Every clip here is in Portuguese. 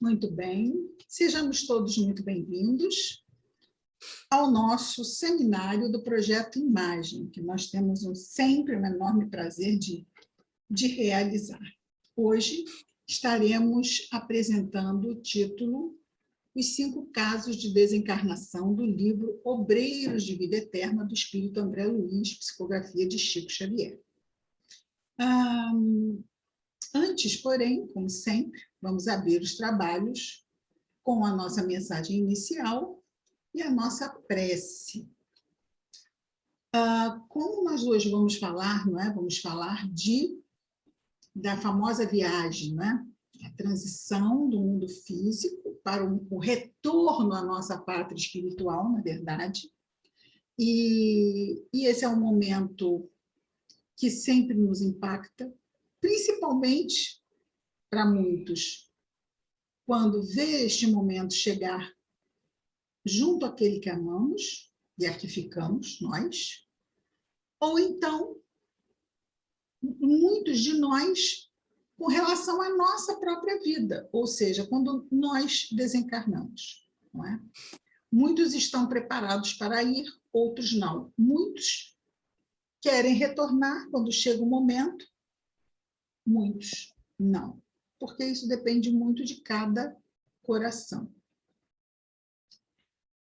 Muito bem, sejamos todos muito bem-vindos ao nosso seminário do Projeto Imagem, que nós temos sempre um enorme prazer de realizar. Hoje estaremos apresentando o título Os 5 casos de desencarnação do livro Obreiros de Vida Eterna, do Espírito André Luiz, psicografia de Chico Xavier. Antes, porém, como sempre, vamos abrir os trabalhos com a nossa mensagem inicial e a nossa prece. Como nós hoje vamos falar, não é? Vamos falar da famosa viagem, não é? A transição do mundo físico para o retorno à nossa pátria espiritual, na verdade. E esse é um momento que sempre nos impacta, principalmente para muitos, quando vê este momento chegar junto àquele que amamos, e aqui ficamos nós, ou então, muitos de nós, com relação à nossa própria vida, ou seja, quando nós desencarnamos, não é? Muitos estão preparados para ir, outros não. Muitos querem retornar quando chega o momento, muitos não, porque isso depende muito de cada coração.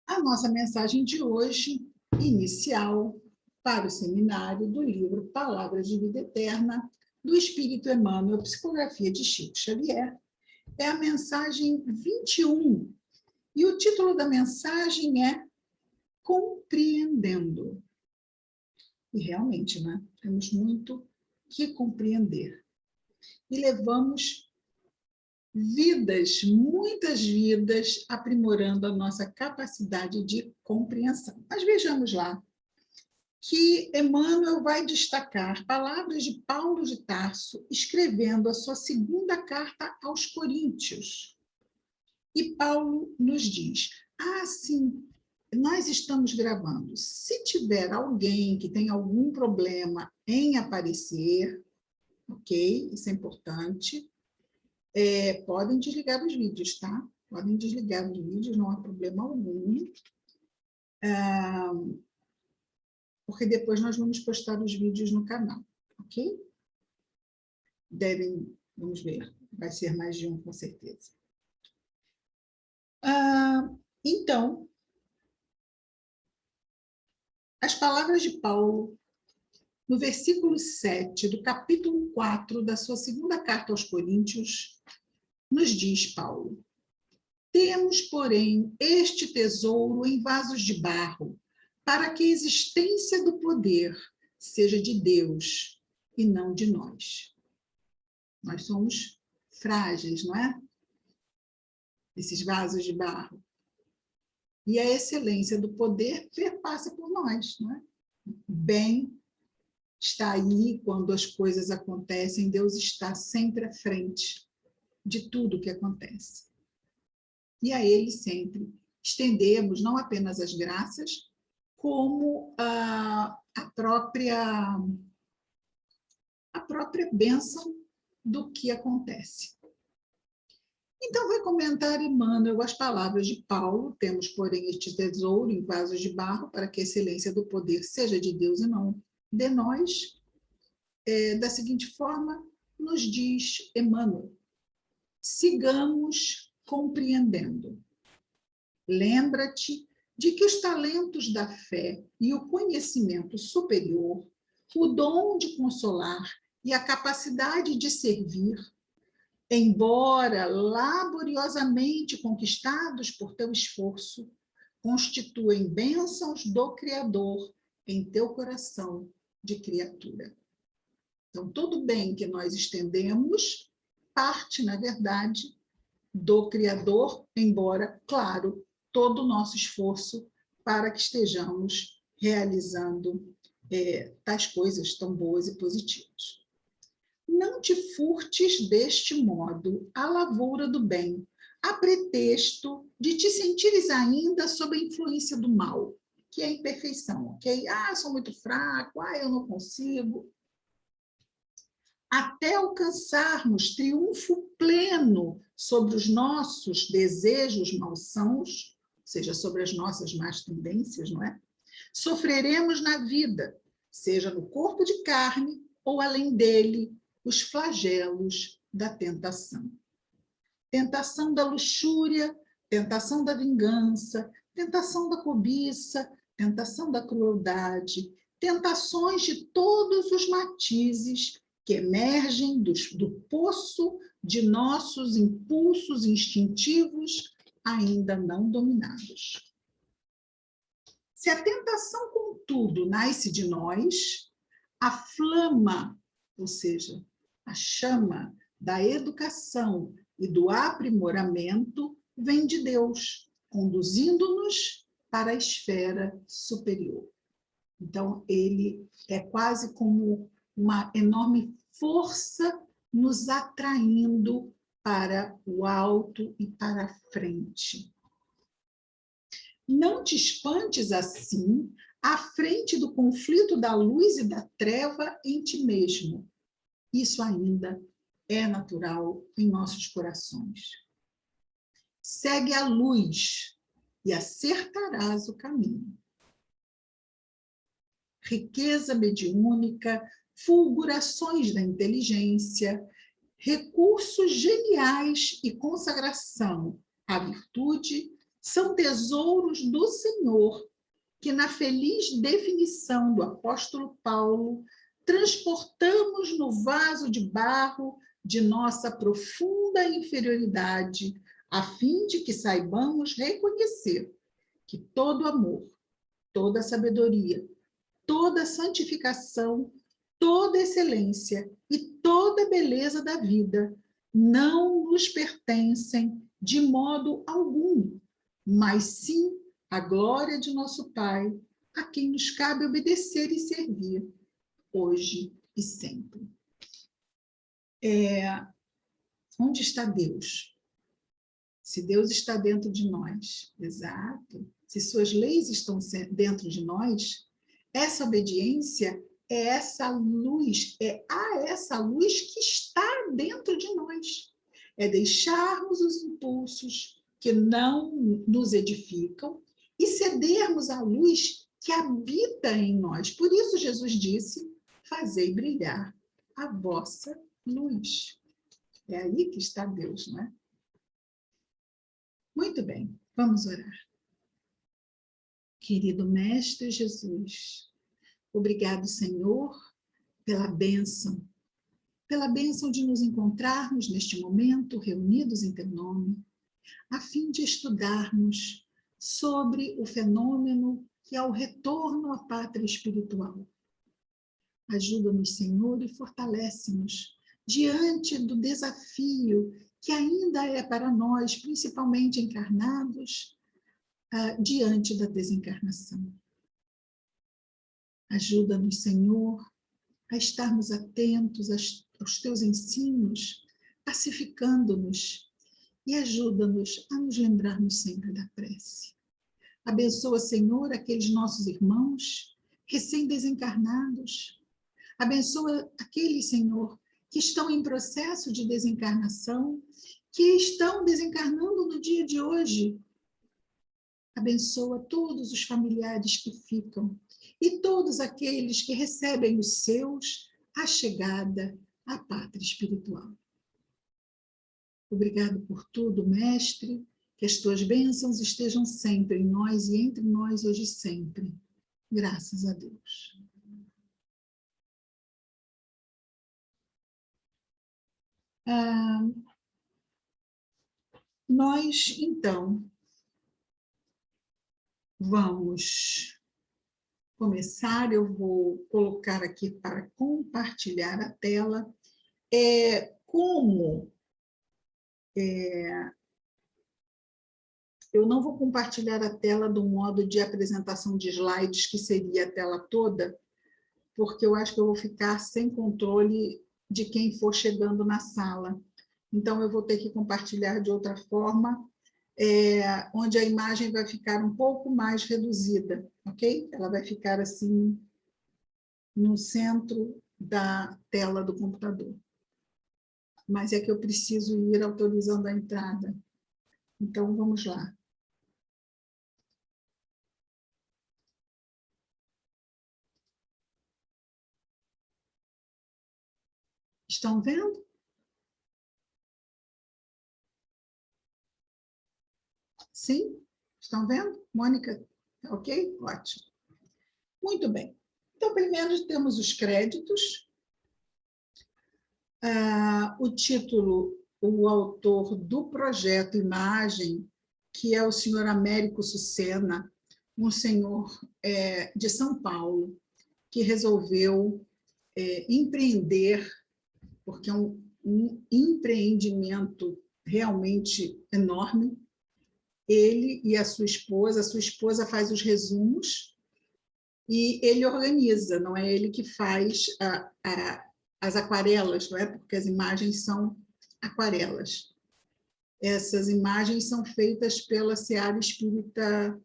A nossa mensagem de hoje, inicial, para o seminário do livro Palavras de Vida Eterna, do Espírito Emmanuel, psicografia de Chico Xavier, é a mensagem 21. E o título da mensagem é Compreendendo. E realmente, né? Temos muito que compreender. E levamos vidas, muitas vidas, aprimorando a nossa capacidade de compreensão. Mas vejamos lá que Emmanuel vai destacar palavras de Paulo de Tarso, escrevendo a sua segunda carta aos Coríntios. E Paulo nos diz, sim, nós estamos gravando. Se tiver alguém que tem algum problema em aparecer, ok? Isso é importante. Podem desligar os vídeos, tá? Podem desligar os vídeos, não há problema algum. Porque depois nós vamos postar os vídeos no canal, ok? Vamos ver, vai ser mais de um, com certeza. Então, as palavras de Paulo, no versículo 7 do capítulo 4 da sua segunda carta aos Coríntios, nos diz Paulo: temos, porém, este tesouro em vasos de barro, para que a existência do poder seja de Deus e não de nós. Nós somos frágeis, não é? Esses vasos de barro. E a excelência do poder perpassa por nós, não é? O bem está aí quando as coisas acontecem, Deus está sempre à frente de tudo que acontece. E a Ele sempre estendemos não apenas as graças, como a própria bênção do que acontece. Então, vai comentar Emmanuel as palavras de Paulo: temos, porém, este tesouro em vasos de barro, para que a excelência do poder seja de Deus e não de nós. Da seguinte forma, nos diz Emmanuel: sigamos compreendendo. Lembra-te de que os talentos da fé e o conhecimento superior, o dom de consolar e a capacidade de servir, embora laboriosamente conquistados por teu esforço, constituem bênçãos do Criador em teu coração de criatura. Então, todo bem que nós estendemos parte, na verdade, do Criador, embora, claro, todo o nosso esforço para que estejamos realizando tais coisas tão boas e positivas. Não te furtes deste modo a lavoura do bem, a pretexto de te sentires ainda sob a influência do mal, que é a imperfeição, ok? Sou muito fraco, eu não consigo. até alcançarmos triunfo pleno sobre os nossos desejos malsãos, ou seja, sobre as nossas más tendências, não é? Sofreremos na vida, seja no corpo de carne ou além dele, os flagelos da tentação. Tentação da luxúria, tentação da vingança, tentação da cobiça, tentação da crueldade, tentações de todos os matizes que emergem do poço de nossos impulsos instintivos ainda não dominados. Se a tentação, contudo, nasce de nós, a flama, ou seja, a chama da educação e do aprimoramento vem de Deus, conduzindo-nos para a esfera superior. Então, ele é quase como uma enorme força nos atraindo para o alto e para a frente. Não te espantes assim à frente do conflito da luz e da treva em ti mesmo. Isso ainda é natural em nossos corações. Segue a luz e acertarás o caminho. Riqueza mediúnica, fulgurações da inteligência, recursos geniais e consagração à virtude são tesouros do Senhor, que na feliz definição do apóstolo Paulo, transportamos no vaso de barro de nossa profunda inferioridade, a fim de que saibamos reconhecer que todo amor, toda sabedoria, toda santificação, toda excelência e toda beleza da vida não nos pertencem de modo algum, mas sim a glória de nosso Pai, a quem nos cabe obedecer e servir, hoje e sempre. Onde está Deus? Se Deus está dentro de nós, exato. Se suas leis estão dentro de nós, essa obediência é essa luz, é a essa luz que está dentro de nós. É deixarmos os impulsos que não nos edificam e cedermos à luz que habita em nós. Por isso Jesus disse, fazei brilhar a vossa luz. É aí que está Deus, não é? Muito bem, vamos orar. Querido Mestre Jesus, obrigado, Senhor, pela bênção de nos encontrarmos neste momento reunidos em teu nome, a fim de estudarmos sobre o fenômeno que é o retorno à pátria espiritual. Ajuda-nos, Senhor, e fortalece-nos diante do desafio que ainda é para nós, principalmente encarnados, diante da desencarnação. Ajuda-nos, Senhor, a estarmos atentos aos teus ensinos, pacificando-nos, e ajuda-nos a nos lembrarmos sempre da prece. Abençoa, Senhor, aqueles nossos irmãos recém-desencarnados. Abençoa aqueles, Senhor, que estão em processo de desencarnação, que estão desencarnando no dia de hoje. Abençoa todos os familiares que ficam e todos aqueles que recebem os seus a chegada à pátria espiritual. Obrigado por tudo, Mestre, que as tuas bênçãos estejam sempre em nós e entre nós hoje e sempre. Graças a Deus. Nós, então, vamos começar. Eu vou colocar aqui para compartilhar a tela. Eu não vou compartilhar a tela do modo de apresentação de slides, que seria a tela toda, porque eu acho que eu vou ficar sem controle de quem for chegando na sala. Então, eu vou ter que compartilhar de outra forma, onde a imagem vai ficar um pouco mais reduzida, ok? Ela vai ficar assim, no centro da tela do computador. Mas é que eu preciso ir autorizando a entrada. Então, vamos lá. Estão vendo? Sim? Estão vendo? Mônica, ok? Ótimo. Muito bem. Então, primeiro temos os créditos. O título, o autor do projeto Imagem, que é o senhor Américo Sucena, um senhor de São Paulo, que resolveu empreender, porque é um empreendimento realmente enorme. Ele e a sua esposa faz os resumos e ele organiza, não é ele que faz as aquarelas, não é? Porque as imagens são aquarelas. Essas imagens são feitas pela Seara Espírita...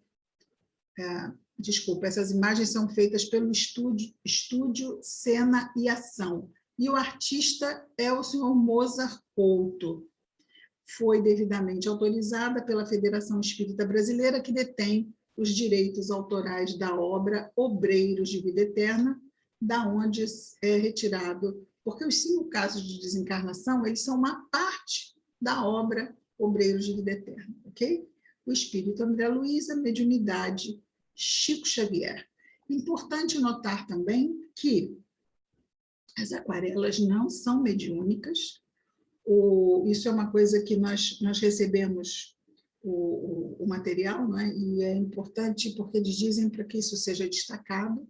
Desculpa, essas imagens são feitas pelo estúdio Cena e Ação. E o artista é o senhor Mozart Couto. Foi devidamente autorizada pela Federação Espírita Brasileira, que detém os direitos autorais da obra Obreiros de Vida Eterna, da onde é retirado, porque os 5 casos de desencarnação, eles são uma parte da obra Obreiros de Vida Eterna, ok? O espírito André Luiz, a mediunidade Chico Xavier. Importante notar também que as aquarelas não são mediúnicas. Isso é uma coisa que nós recebemos o material, não é? E é importante porque eles dizem para que isso seja destacado.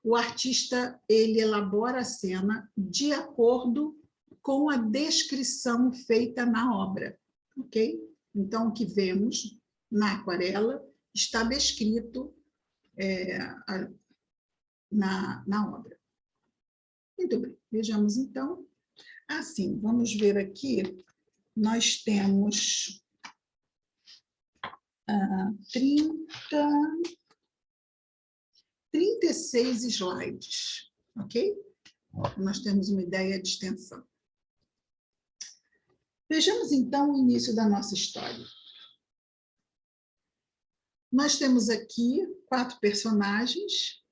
O artista, ele elabora a cena de acordo com a descrição feita na obra, ok? Então, o que vemos na aquarela está descrito na obra. Muito bem, vejamos então. Assim, vamos ver aqui, nós temos 36 slides, ok? Nós temos uma ideia de extensão. Vejamos então o início da nossa história. Nós temos aqui 4 personagens.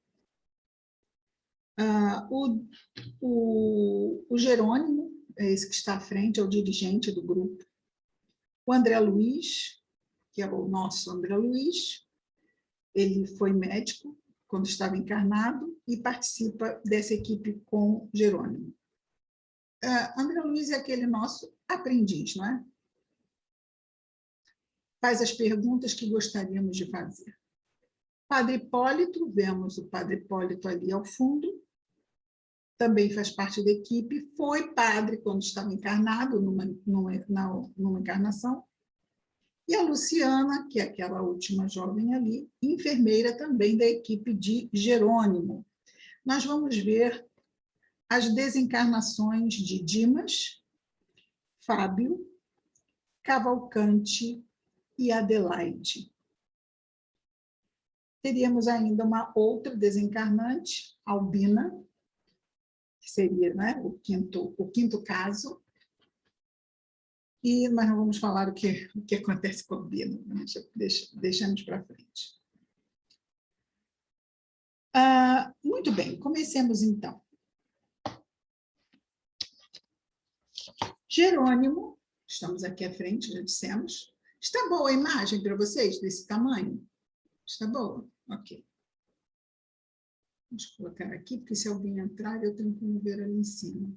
O Jerônimo, é esse que está à frente, é o dirigente do grupo. O André Luiz, que é o nosso André Luiz, ele foi médico quando estava encarnado e participa dessa equipe com Jerônimo. André Luiz é aquele nosso aprendiz, não é? Faz as perguntas que gostaríamos de fazer. Padre Hipólito, vemos o Padre Hipólito ali ao fundo, também faz parte da equipe, foi padre quando estava encarnado, numa encarnação. E a Luciana, que é aquela última jovem ali, enfermeira também da equipe de Jerônimo. Nós vamos ver as desencarnações de Dimas, Fábio, Cavalcante e Adelaide. Teríamos ainda uma outra desencarnante, Albina, que seria, né, o quinto caso. Mas não vamos falar o que acontece com a Albina, deixamos para frente. Muito bem, comecemos então. Jerônimo, estamos aqui à frente, já dissemos. Está boa a imagem para vocês, desse tamanho? Está boa? Ok. Vamos colocar aqui, porque se alguém entrar, eu tenho como ver ali em cima.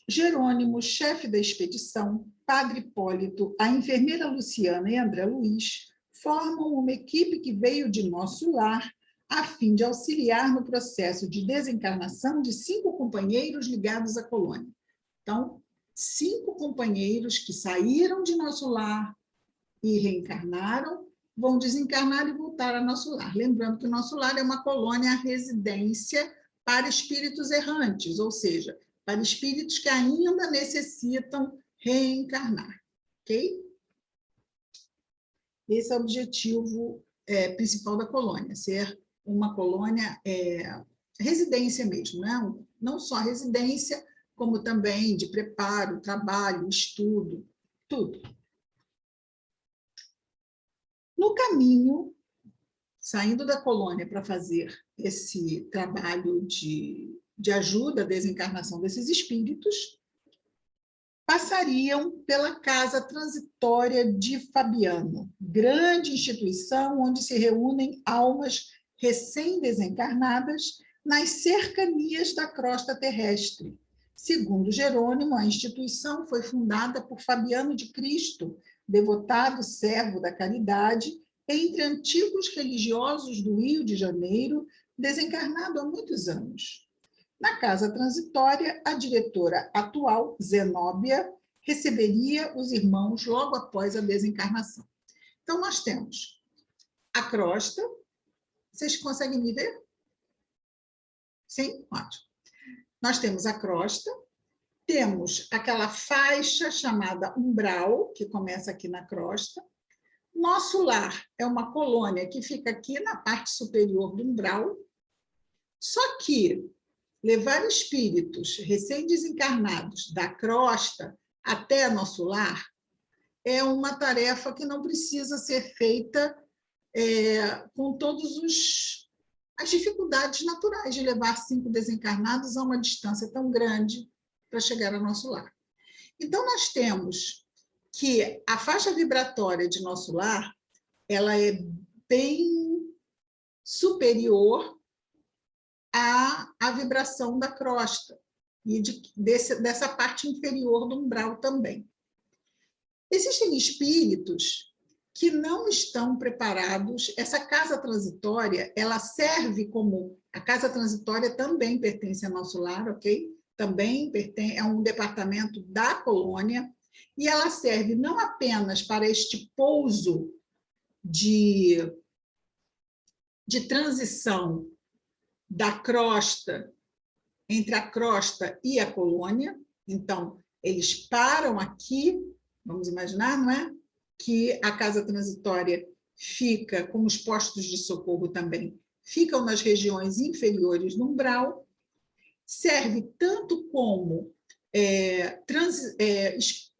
Jerônimo, chefe da expedição, Padre Hipólito, a enfermeira Luciana e André Luiz formam uma equipe que veio de nosso lar a fim de auxiliar no processo de desencarnação de 5 companheiros ligados à colônia. Então, 5 companheiros que saíram de nosso lar e reencarnaram, vão desencarnar e voltar ao nosso lar. Lembrando que o nosso lar é uma colônia residência para espíritos errantes, ou seja, para espíritos que ainda necessitam reencarnar, ok? Esse é o objetivo principal da colônia, ser uma colônia residência mesmo, né? Não só residência, como também de preparo, trabalho, estudo, tudo. No caminho, saindo da colônia para fazer esse trabalho de ajuda à desencarnação desses espíritos, passariam pela Casa Transitória de Fabiano, grande instituição onde se reúnem almas recém-desencarnadas nas cercanias da crosta terrestre. Segundo Jerônimo, a instituição foi fundada por Fabiano de Cristo, devotado servo da caridade, entre antigos religiosos do Rio de Janeiro, desencarnado há muitos anos. Na Casa Transitória, a diretora atual, Zenóbia, receberia os irmãos logo após a desencarnação. Então, nós temos a crosta. Vocês conseguem me ver? Sim? Ótimo. Nós temos a crosta, temos aquela faixa chamada umbral, que começa aqui na crosta. Nosso lar é uma colônia que fica aqui na parte superior do umbral. Só que levar espíritos recém-desencarnados da crosta até nosso lar é uma tarefa que não precisa ser feita com todas as dificuldades naturais de levar 5 desencarnados a uma distância tão grande para chegar ao nosso lar. Então, nós temos que a faixa vibratória de nosso lar ela é bem superior à vibração da crosta e dessa parte inferior do umbral também. Existem espíritos que não estão preparados. Essa casa transitória, ela serve como... A casa transitória também pertence ao nosso lar, ok? Também é um departamento da colônia, e ela serve não apenas para este pouso de transição da crosta, entre a crosta e a colônia. Então, eles param aqui, vamos imaginar, não é? Que a casa transitória fica, como os postos de socorro também, ficam nas regiões inferiores do umbral, serve tanto como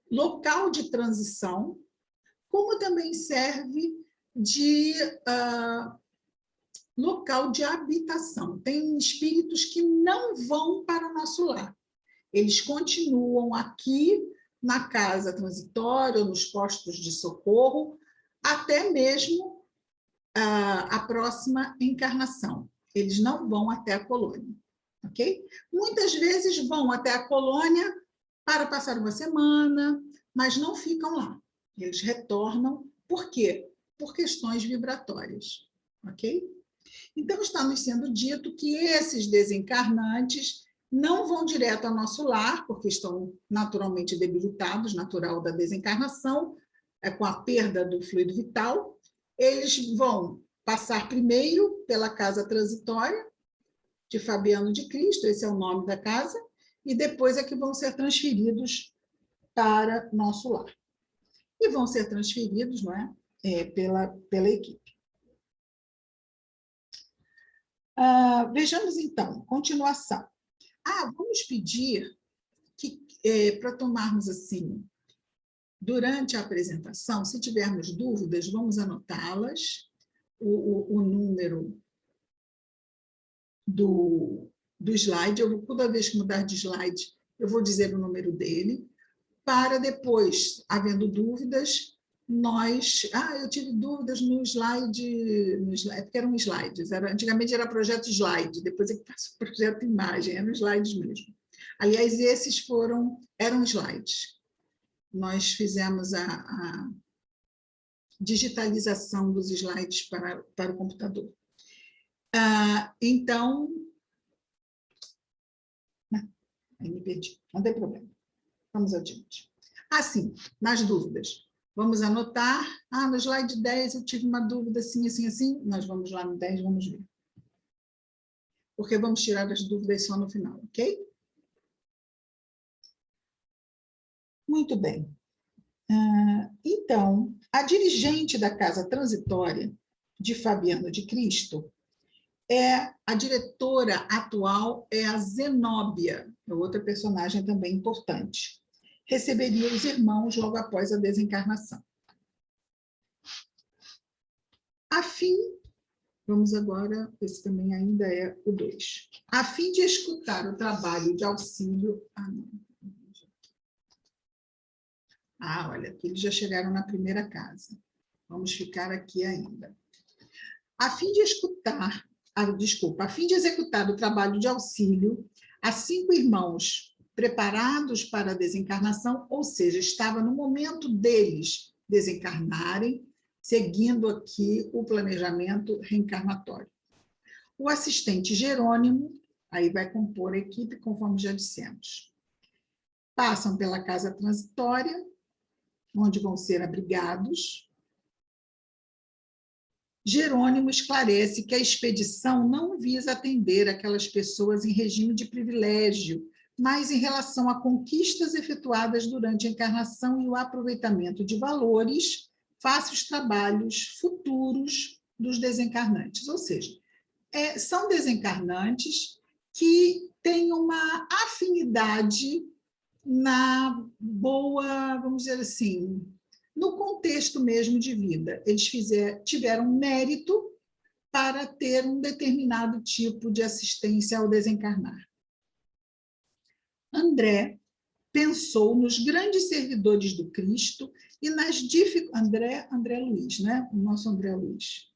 local de transição, como também serve de local de habitação. Tem espíritos que não vão para o nosso lar. Eles continuam aqui na casa transitória, ou nos postos de socorro, até mesmo a próxima encarnação. Eles não vão até a colônia, ok? Muitas vezes vão até a colônia para passar uma semana, mas não ficam lá. Eles retornam. Por quê? Por questões vibratórias, ok? Então, está nos sendo dito que esses desencarnantes não vão direto ao nosso lar, porque estão naturalmente debilitados, natural da desencarnação, com a perda do fluido vital. Eles vão passar primeiro pela casa transitória de Fabiano de Cristo, esse é o nome da casa, e depois é que vão ser transferidos para nosso lar. E vão ser transferidos, não é? Pela equipe. Vejamos, então, continuação. Vamos pedir que, para tomarmos assim, durante a apresentação, se tivermos dúvidas, vamos anotá-las, o número do slide, toda vez que mudar de slide, eu vou dizer o número dele, para depois, havendo dúvidas, eu tive dúvidas no slide, porque eram slides, antigamente era projeto slide, depois é que passou projeto imagem, eram slides mesmo. Aliás, esses eram slides. Nós fizemos a digitalização dos slides para o computador. Então, aí me perdi, não tem problema. Vamos adiante. Sim, nas dúvidas. Vamos anotar. No slide 10 eu tive uma dúvida assim, assim, assim. Nós vamos lá no 10, vamos ver. Porque vamos tirar as dúvidas só no final, ok? Muito bem. Então, a dirigente da Casa Transitória de Fabiano de Cristo A diretora atual é a Zenóbia, é outra personagem também importante. Receberia os irmãos logo após a desencarnação. A fim, vamos agora, esse também ainda é o 2. A fim de escutar o trabalho de auxílio... olha, aqui eles já chegaram na primeira casa. Vamos ficar aqui ainda. A fim de escutar... a fim de executar o trabalho de auxílio, a 5 irmãos preparados para a desencarnação, ou seja, estava no momento deles desencarnarem, seguindo aqui o planejamento reencarnatório. O assistente Jerônimo, aí vai compor a equipe, conforme já dissemos. Passam pela casa transitória, onde vão ser abrigados. Jerônimo esclarece que a expedição não visa atender aquelas pessoas em regime de privilégio, mas em relação a conquistas efetuadas durante a encarnação e o aproveitamento de valores face aos trabalhos futuros dos desencarnantes. Ou seja, são desencarnantes que têm uma afinidade na boa, vamos dizer assim, no contexto mesmo de vida. Eles tiveram mérito para ter um determinado tipo de assistência ao desencarnar. André pensou nos grandes servidores do Cristo e nas dificuldades... André Luiz, né? O nosso André Luiz.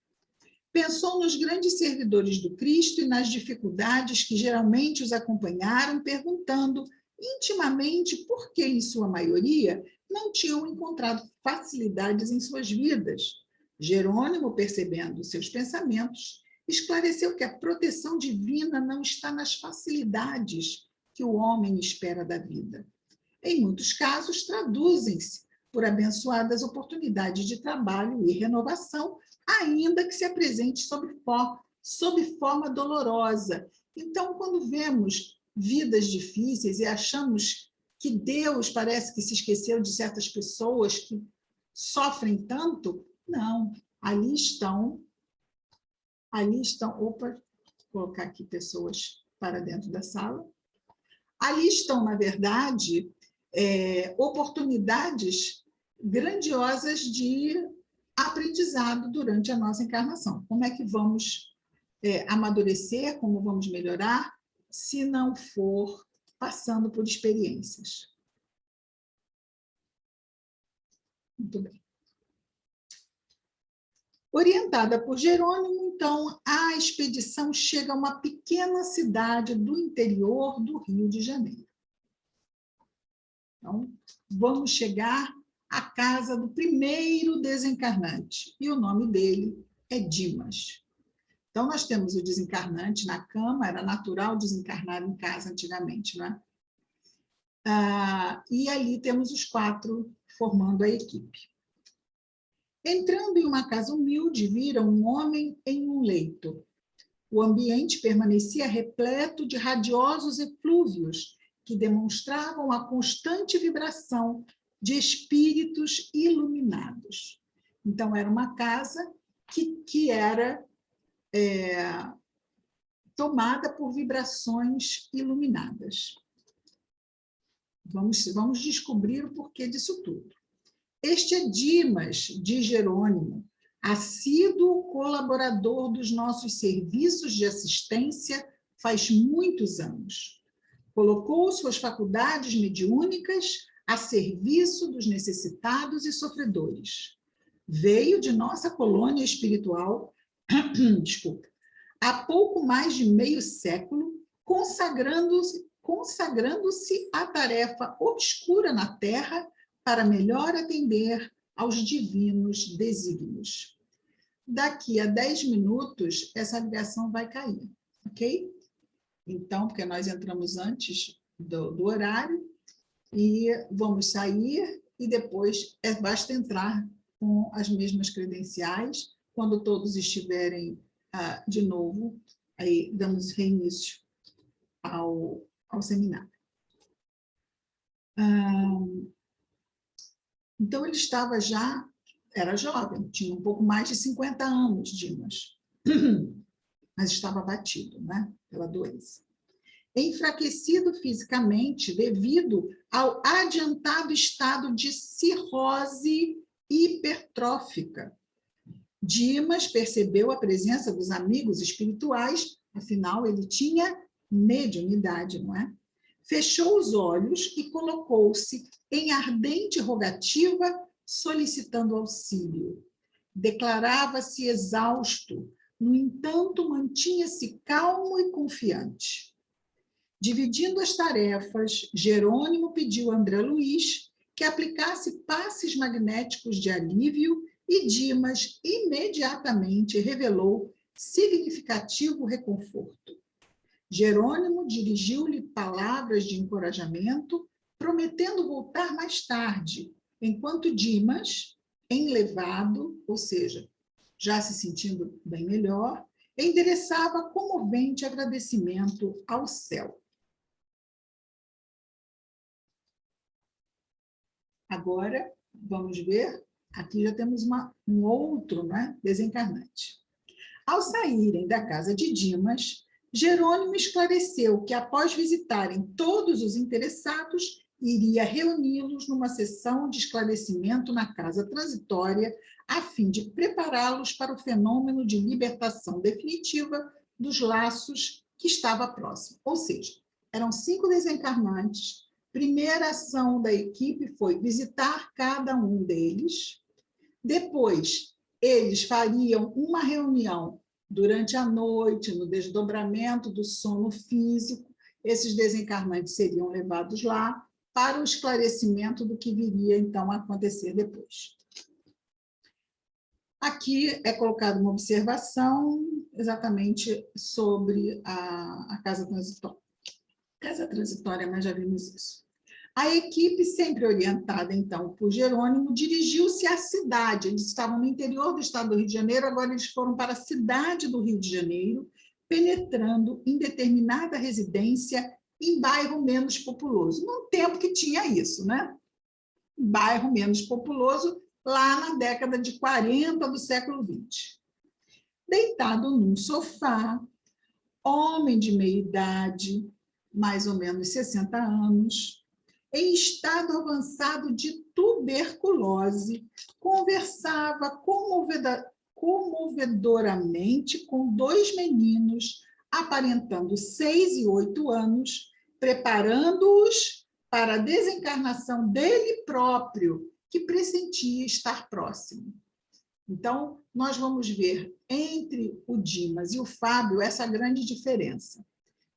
Pensou nos grandes servidores do Cristo e nas dificuldades que geralmente os acompanharam, perguntando intimamente por que, em sua maioria, não tinham encontrado facilidades em suas vidas. Jerônimo, percebendo seus pensamentos, esclareceu que a proteção divina não está nas facilidades que o homem espera da vida. Em muitos casos, traduzem-se por abençoadas oportunidades de trabalho e renovação, ainda que se apresente sob forma dolorosa. Então, quando vemos vidas difíceis e achamos que Deus parece que se esqueceu de certas pessoas que sofrem tanto, não, ali estão, opa, vou colocar aqui pessoas para dentro da sala, ali estão, na verdade, oportunidades grandiosas de aprendizado durante a nossa encarnação. Como é que vamos amadurecer, como vamos melhorar, se não for passando por experiências. Muito bem. Orientada por Jerônimo, então, a expedição chega a uma pequena cidade do interior do Rio de Janeiro. Então, vamos chegar à casa do primeiro desencarnante, e o nome dele é Dimas. Então, nós temos o desencarnante na cama, era natural desencarnar em casa antigamente, não é? E ali temos os 4 formando a equipe. Entrando em uma casa humilde, viram um homem em um leito. O ambiente permanecia repleto de radiosos eflúvios que demonstravam a constante vibração de espíritos iluminados. Então, era uma casa que era tomada por vibrações iluminadas. Vamos descobrir o porquê disso tudo. Este é Dimas de Jerônimo, assíduo colaborador dos nossos serviços de assistência faz muitos anos. Colocou suas faculdades mediúnicas a serviço dos necessitados e sofredores. Veio de nossa colônia espiritual, há pouco mais de meio século, consagrando-se à tarefa obscura na Terra para melhor atender aos divinos desígnios. Daqui a 10 minutos, essa ligação vai cair, ok? Então, porque nós entramos antes do horário, e vamos sair, e depois basta entrar com as mesmas credenciais. Quando todos estiverem de novo, aí damos reinício ao seminário. Então, ele estava era jovem, tinha um pouco mais de 50 anos, Dimas. mas estava abatido, né, pela doença. Enfraquecido fisicamente devido ao adiantado estado de cirrose hipertrófica. Dimas percebeu a presença dos amigos espirituais, afinal, ele tinha mediunidade, não é? Fechou os olhos e colocou-se em ardente rogativa, solicitando auxílio. Declarava-se exausto, no entanto, mantinha-se calmo e confiante. Dividindo as tarefas, Jerônimo pediu a André Luiz que aplicasse passes magnéticos de alívio e Dimas imediatamente revelou significativo reconforto. Jerônimo dirigiu-lhe palavras de encorajamento, prometendo voltar mais tarde, enquanto Dimas, enlevado, ou seja, já se sentindo bem melhor, endereçava comovente agradecimento ao céu. Agora, vamos ver, aqui já temos um outro, né, desencarnante. Ao saírem da casa de Dimas, Jerônimo esclareceu que, após visitarem todos os interessados, iria reuni-los numa sessão de esclarecimento na casa transitória, a fim de prepará-los para o fenômeno de libertação definitiva dos laços que estava próximo. Ou seja, eram 5 desencarnantes. Primeira ação da equipe foi visitar cada um deles. Depois, eles fariam uma reunião durante a noite, no desdobramento do sono físico. Esses desencarnantes seriam levados lá para o esclarecimento do que viria, então, a acontecer depois. Aqui é colocada uma observação exatamente sobre a casa transitória. Casa transitória, mas já vimos isso. A equipe, sempre orientada, então, por Jerônimo, dirigiu-se à cidade. Eles estavam no interior do estado do Rio de Janeiro, agora eles foram para a cidade do Rio de Janeiro, penetrando em determinada residência em bairro menos populoso. Num tempo que tinha isso, né? Bairro menos populoso, lá na década de 40 do século XX. Deitado num sofá, homem de meia idade, mais ou menos 60 anos, em estado avançado de tuberculose, conversava comovedoramente com 2 meninos, aparentando 6 e 8 anos, preparando-os para a desencarnação dele próprio, que pressentia estar próximo. Então, nós vamos ver entre o Dimas e o Fábio essa grande diferença.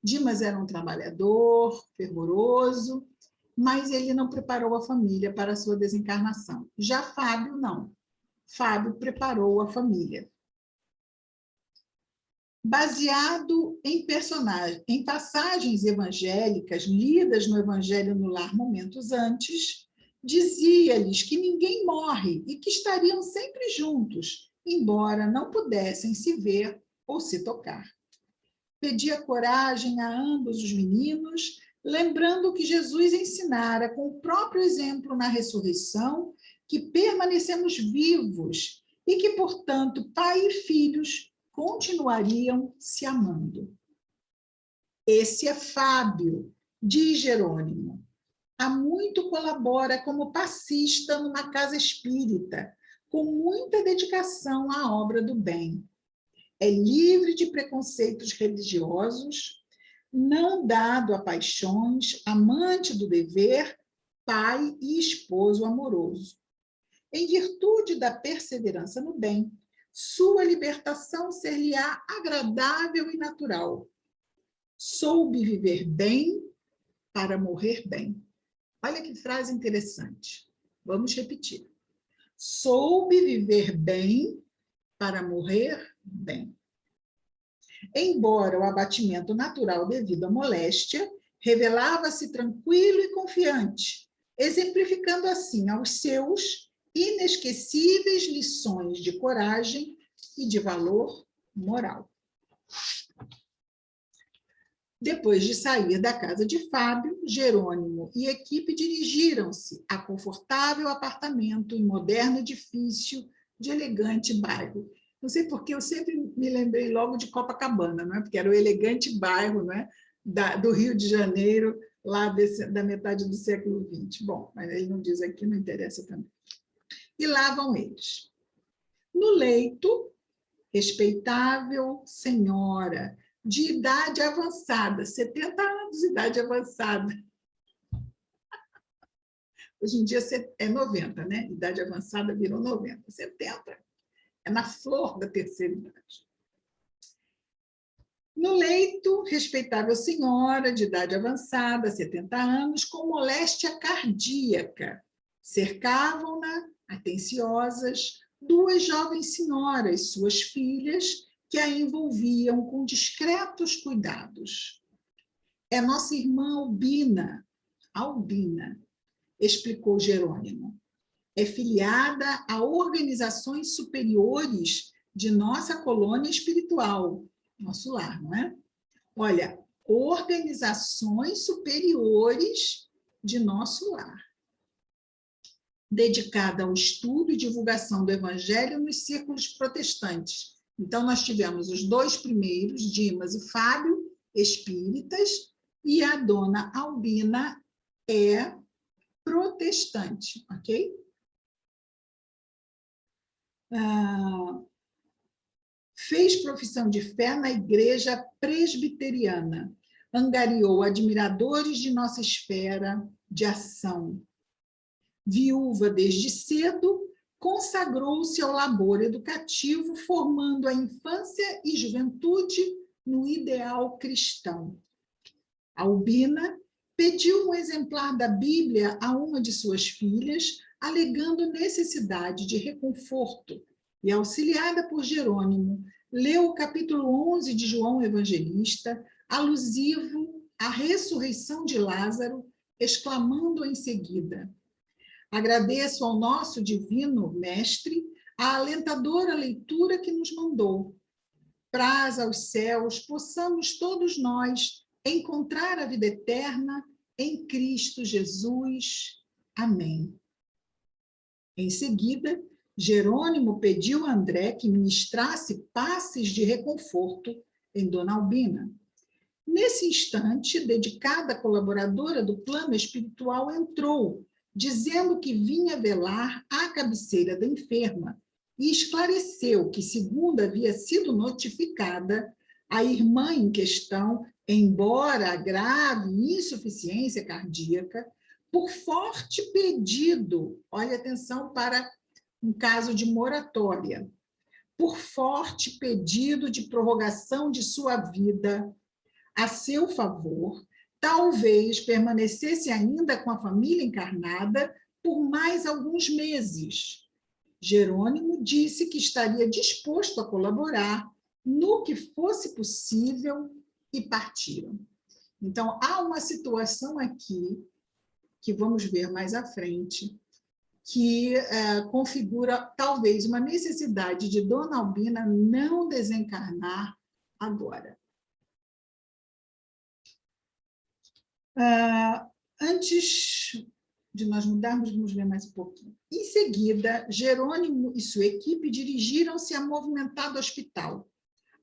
Dimas era um trabalhador, fervoroso, mas ele não preparou a família para a sua desencarnação. Já Fábio, não. Fábio preparou a família. Baseado em passagens evangélicas lidas no Evangelho no Lar momentos antes, dizia-lhes que ninguém morre e que estariam sempre juntos, embora não pudessem se ver ou se tocar. Pedia coragem a ambos os meninos, lembrando que Jesus ensinara com o próprio exemplo na ressurreição que permanecemos vivos e que, portanto, pai e filhos continuariam se amando. Esse é Fábio, diz Jerônimo. Há muito colabora como passista numa casa espírita, com muita dedicação à obra do bem. É livre de preconceitos religiosos, não dado a paixões, amante do dever, pai e esposo amoroso. Em virtude da perseverança no bem, sua libertação ser-lhe-á agradável e natural. Soube viver bem para morrer bem. Olha que frase interessante. Vamos repetir. Soube viver bem para morrer bem. Embora o abatimento natural devido à moléstia, revelava-se tranquilo e confiante, exemplificando assim aos seus inesquecíveis lições de coragem e de valor moral. Depois de sair da casa de Fábio, Jerônimo e equipe dirigiram-se a confortável apartamento em moderno edifício de elegante bairro. Não sei porque eu sempre me lembrei logo de Copacabana, não é? Porque era o elegante bairro, não é? Do Rio de Janeiro, lá da metade do século XX. Bom, mas ele não diz aqui, não interessa também. E lá vão eles. No leito, respeitável senhora, de idade avançada, 70 anos de idade avançada. Hoje em dia é 90, né? Idade avançada virou 90, 70. É na flor da terceira idade. No leito, respeitável senhora, de idade avançada, 70 anos, com moléstia cardíaca. Cercavam-na, atenciosas, duas jovens senhoras, suas filhas, que a envolviam com discretos cuidados. É nossa irmã Albina, explicou Jerônimo. É filiada a organizações superiores de nossa colônia espiritual, nosso lar, não é? Olha, organizações superiores de nosso lar, dedicada ao estudo e divulgação do evangelho nos círculos protestantes. Então, nós tivemos os dois primeiros, Dimas e Fábio, espíritas, e a dona Albina é protestante, ok? Fez profissão de fé na igreja presbiteriana, angariou admiradores de nossa esfera de ação. Viúva desde cedo, consagrou-se ao labor educativo, formando a infância e juventude no ideal cristão. Albina pediu um exemplar da Bíblia a uma de suas filhas, alegando necessidade de reconforto, e, auxiliada por Jerônimo, leu o capítulo 11 de João Evangelista, alusivo à ressurreição de Lázaro, exclamando em seguida: agradeço ao nosso divino mestre a alentadora leitura que nos mandou. Praz aos céus, possamos todos nós encontrar a vida eterna em Cristo Jesus. Amém. Em seguida, Jerônimo pediu a André que ministrasse passes de reconforto em Dona Albina. Nesse instante, dedicada colaboradora do plano espiritual entrou, dizendo que vinha velar à cabeceira da enferma, e esclareceu que, segundo havia sido notificada, a irmã em questão, embora grave insuficiência cardíaca, por forte pedido, olha atenção para um caso de moratória, por forte pedido de prorrogação de sua vida a seu favor, talvez permanecesse ainda com a família encarnada por mais alguns meses. Jerônimo disse que estaria disposto a colaborar no que fosse possível e partiram. Então, há uma situação aqui, que vamos ver mais à frente, que configura talvez uma necessidade de Dona Albina não desencarnar agora. Antes de nós mudarmos, vamos ver mais um pouquinho. Em seguida, Jerônimo e sua equipe dirigiram-se a movimentado hospital.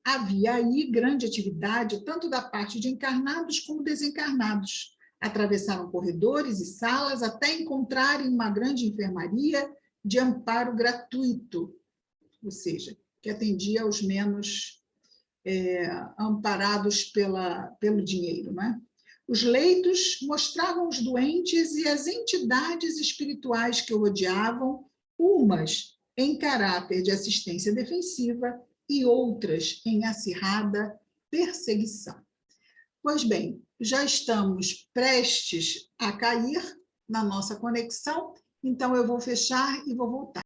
Havia aí grande atividade, tanto da parte de encarnados como desencarnados. Atravessaram corredores e salas até encontrarem uma grande enfermaria de amparo gratuito, ou seja, que atendia aos menos amparados pelo dinheiro, não é? Os leitos mostravam os doentes e as entidades espirituais que o rodeavam, umas em caráter de assistência defensiva e outras em acirrada perseguição. Pois bem, já estamos prestes a cair na nossa conexão, então eu vou fechar e vou voltar.